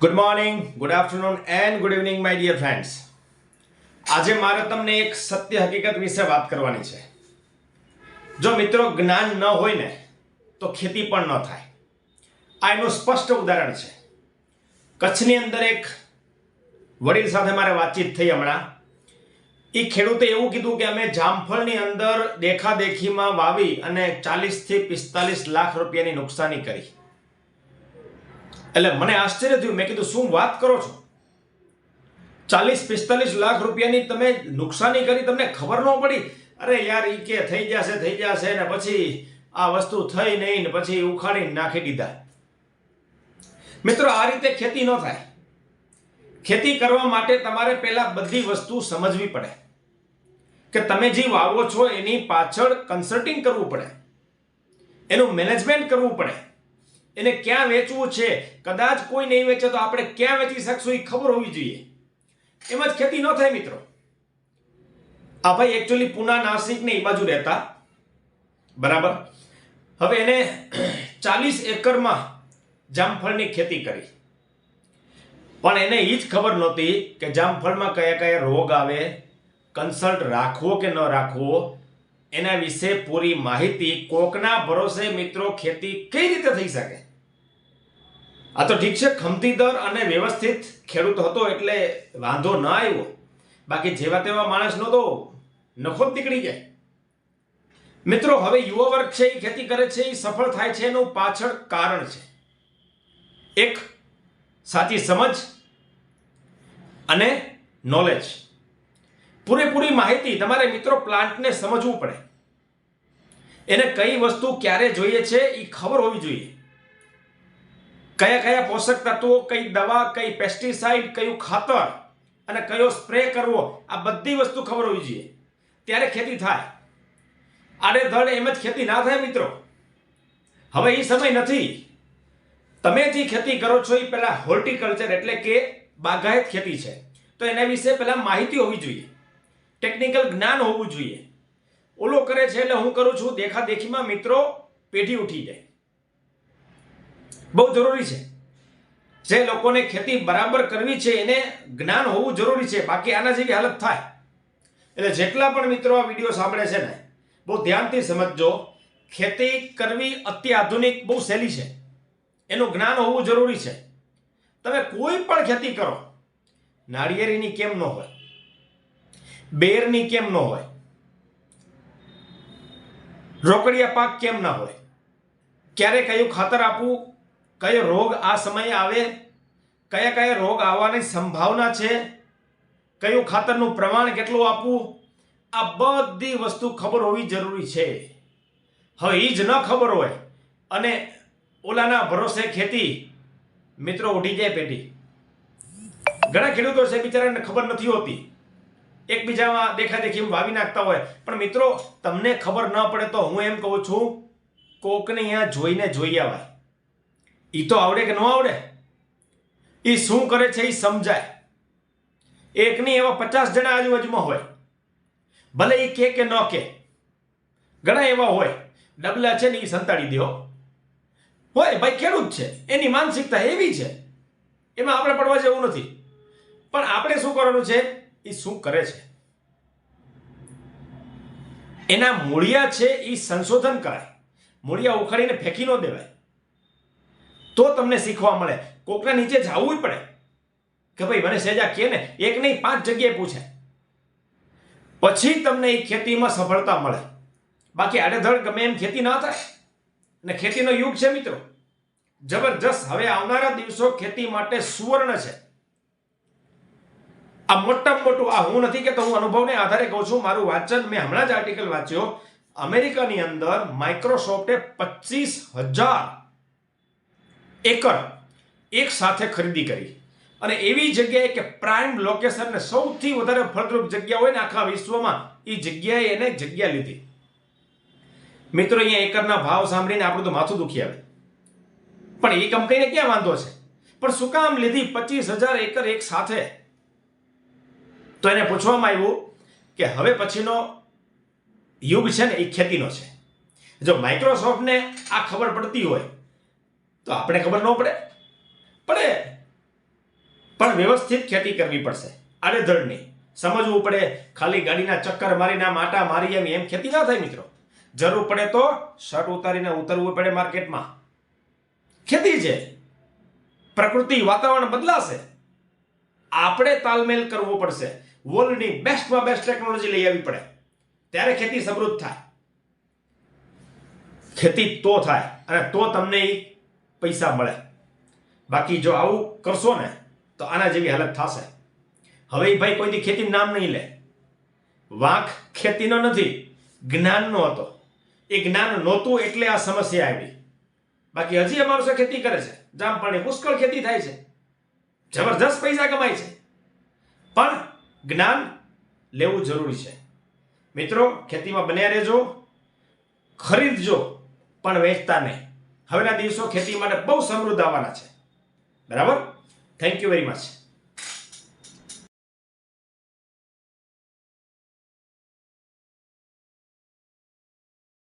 Good morning, good afternoon and good evening my dear friends. આજે મારે તમને એક સત્ય હકીકત વિશે વાત કરવાની છે. જો મિત્રો જ્ઞાન ન હોય ને તો ખેતી પણ ન થાય. આ એનું સ્પષ્ટ ઉદાહરણ છે. કચ્છની અંદર એક વડીલ સાથે મારે વાતચીત થઈ હમણાં. એ ખેડૂતે એવું કીધું કે અમે જામફળની અંદર દેખાદેખીમાં વાવી અને 40 થી 45 લાખ રૂપિયાની નુકસાની કરી. એટલે મને આશ્ચર્ય થયું. મેં કીધું શું વાત કરો છો? 40-45 લાખ રૂપિયાની તમે નુકસાની કરી, તમને ખબર ન પડી? અરે યાર, ઈ કે થઈ જશે ને પછી આ વસ્તુ થઈ નહીં ને પછી ઉખાડીને નાખી દીધા. મિત્રો, આ રીતે ખેતી ન થાય. ખેતી કરવા માટે તમારે પહેલા બધી વસ્તુ સમજવી પડે કે તમે જે વાવો છો એની પાછળ કન્સલ્ટિંગ કરવું પડે, એનું મેનેજમેન્ટ કરવું પડે, એને ક્યાં વેચવું છે. કદાચ કોઈ નહીં વેચે તો આપણે ક્યાં વેચી શકશું એ ખબર હોવી જોઈએ. એમ જ ખેતી ન થાય મિત્રો. આ ભાઈ એકચ્યુઅલી પુના, નાસિક ને એ બાજુ રહેતા, બરાબર. હવે એને 40 એકરમાં જામફળની ખેતી કરી, પણ એને એ જ ખબર નહોતી કે જામફળમાં કયા કયા રોગ આવે, કન્સલ્ટ રાખવો કે ન રાખવો, એના વિશે પૂરી માહિતી. કોકના ભરોસે મિત્રો ખેતી કઈ રીતે થઈ શકે? આ તો ઠીક છે, ખમતીદર અને વ્યવસ્થિત ખેડૂત હતો એટલે વાંધો ન આવ્યો. બાકી જેવા તેવા માણસનો તો નફો જ નીકળી જાય. મિત્રો, હવે યુવા વર્ગ છે એ ખેતી કરે છે, એ સફળ થાય છે, એનું પાછળ કારણ છે એક સાચી સમજ અને નોલેજ. પૂરેપૂરી માહિતી. તમારે મિત્રો પ્લાન્ટને સમજવું પડે, એને કઈ વસ્તુ ક્યારે જોઈએ છે એ ખબર હોવી જોઈએ. કયા કયા પોષક તત્વો, કઈ દવા, કઈ પેસ્ટિસાઇડ, કયું ખાતર અને કયો સ્પ્રે કરવો, આ બધી વસ્તુ ખબર હોવી જોઈએ. ત્યારે ખેતી થાય. આડેધડ એમ જ ખેતી ના થાય મિત્રો. હવે એ સમય નથી. તમે જે ખેતી કરો છો એ પહેલા હોર્ટિકલ્ચર એટલે કે બાગાયત ખેતી છે, તો એના વિશે પહેલા માહિતી હોવી જોઈએ, ટેકનિકલ જ્ઞાન હોવું જોઈએ. ઓલો કરે છે એટલે હું કરું છું દેખાદેખીમાં મિત્રો પેઢી ઉઠી જાય. બહુ જરૂરી છે. જે લોકોને ખેતી બરાબર કરવી છે એને જ્ઞાન હોવું જરૂરી છે, બાકી આના જેવી હાલત થાય. એટલે જેટલા પણ મિત્રો આ વિડીયો સાંભળે છે ને, બહુ ધ્યાનથી સમજજો. ખેતી કરવી અત્યાધુનિક બહુ સહેલી છે, એનું જ્ઞાન હોવું જરૂરી છે. તમે કોઈ પણ ખેતી કરો, નાળિયેરીની કેમ ન હોય, બેરની કેમ ન હોય, રોકડિયા પાક કેમ ના હોય, ક્યારે કયું ખાતર આપવું, કયો રોગ આ સમયે આવે, કયા કયા રોગ આવવાની સંભાવના છે, કયું ખાતરનું પ્રમાણ કેટલું આપવું, આ બધી વસ્તુ ખબર હોવી જરૂરી છે. હવે એ જ ન ખબર હોય અને ઓલાના ભરોસે ખેતી, મિત્રો ઉઠી જાય પેટી. ઘણા ખેડૂતો છે બિચારાને ખબર નથી હોતી, એકબીજામાં દેખાદેખી વાવી નાખતા હોય. પણ મિત્રો, તમને ખબર ન પડે તો હું એમ કહું છું, કોકને અહીંયા જોઈને જોઈ આવાય. એ તો આવડે કે ન આવડે, એ શું કરે છે એ સમજાય. એકની એવા 50 જણા આજુબાજુમાં હોય, ભલે એ કે ન કે. ઘણા એવા હોય ડબલા છે ને એ સંતાડી દો હોય. ભાઈ ખેડૂત છે, એની માનસિકતા એવી છે, એમાં આપણે પડવા જેવું નથી. પણ આપણે શું કરવાનું છે, એ શું કરે છે, એના મૂળિયા છે એ સંશોધન કરાય. મૂળિયા ઉખાડીને ફેંકી ન દેવાય. તો તમને શીખવા મળે. કોકના નીચે જવું પડે કે ભાઈ મને સેજા કે ને, એક નહીં 5 જગ્યાએ પૂછે, પછી તમને એ ખેતીમાં સફળતા મળે. બાકી આડેધડ ગમે એમ ખેતી ના થાય. ને ખેતીનો યુગ છે મિત્રો, જબરજસ્ત. હવે આવનારા દિવસો ખેતી માટે સુવર્ણ છે. આ મોટામાં મોટું, આ હું નથી કહેતો, હું અનુભવને આધારે કહું છું. મારું વાંચન, મેં હમણાં જ આર્ટિકલ વાંચ્યો. અમેરિકાની અંદર માઇક્રોસોફ્ટે 25,000 એકર એક સાથે ખરીદી કરી, અને એવી જગ્યાએ કે પ્રાઇમ લોકેશન ને સૌથી વધારે ફળદ્રુપ જગ્યા હોય ને આખા વિશ્વમાં, એ જગ્યાએ એને જગ્યા લીધી. મિત્રો, અહીંયા એકરના ભાવ સાંભળીને આપણું તો માથું દુખી આવે. પણ એ કંપનીને ક્યાં વાંધો છે? પણ શું કામ લીધી 25,000 એકર એક સાથે? તો એને પૂછવામાં આવ્યું કે હવે પછીનો યુગ છે ને એ ખેતીનો છે. જો માઇક્રોસોફ્ટને આ ખબર પડતી હોય તો આપણે ખબર ન પડે? પડે. વ્યવસ્થિત ખેતી કરવી પડશે, આડેધડની સમજવું પડે. ખાલી ગાડીના ચક્કર મારીને આમ આટા મારી એમ ખેતી ના થાય મિત્રો. જરૂર પડે તો શર્ટ ઉતારીને ઉતરવું પડે માર્કેટમાં. ખેતી છે, પ્રકૃતિ વાતાવરણ બદલાશે, આપણે તાલમેલ કરવો પડશે. વર્લ્ડની બેસ્ટમાં બેસ્ટ ટેકનોલોજી લઈ આવવી પડે, ત્યારે ખેતી સમૃદ્ધ થાય. ખેતી તો થાય અને તો તમને પૈસા મળે. બાકી જો આવું કરશો ને તો આના જેવી હાલત થશે. હવે ભાઈ કોઈથી ખેતીનું નામ નહીં લે. વાંક ખેતીનો નથી, જ્ઞાનનો હતો. એ જ્ઞાન નહોતું એટલે આ સમસ્યા આવી. બાકી હજી માણસો ખેતી કરે છે, જામપાણી પુષ્કળ ખેતી થાય છે, જબરજસ્ત પૈસા કમાય છે. પણ જ્ઞાન લેવું જરૂરી છે. મિત્રો, ખેતીમાં બન્યા રહેજો, ખરીદજો પણ વેચતા નહીં. હવેના દિવસો ખેતી માટે બહુ સમૃદ્ધ આવવાના છે. બરાબર? Thank you very much.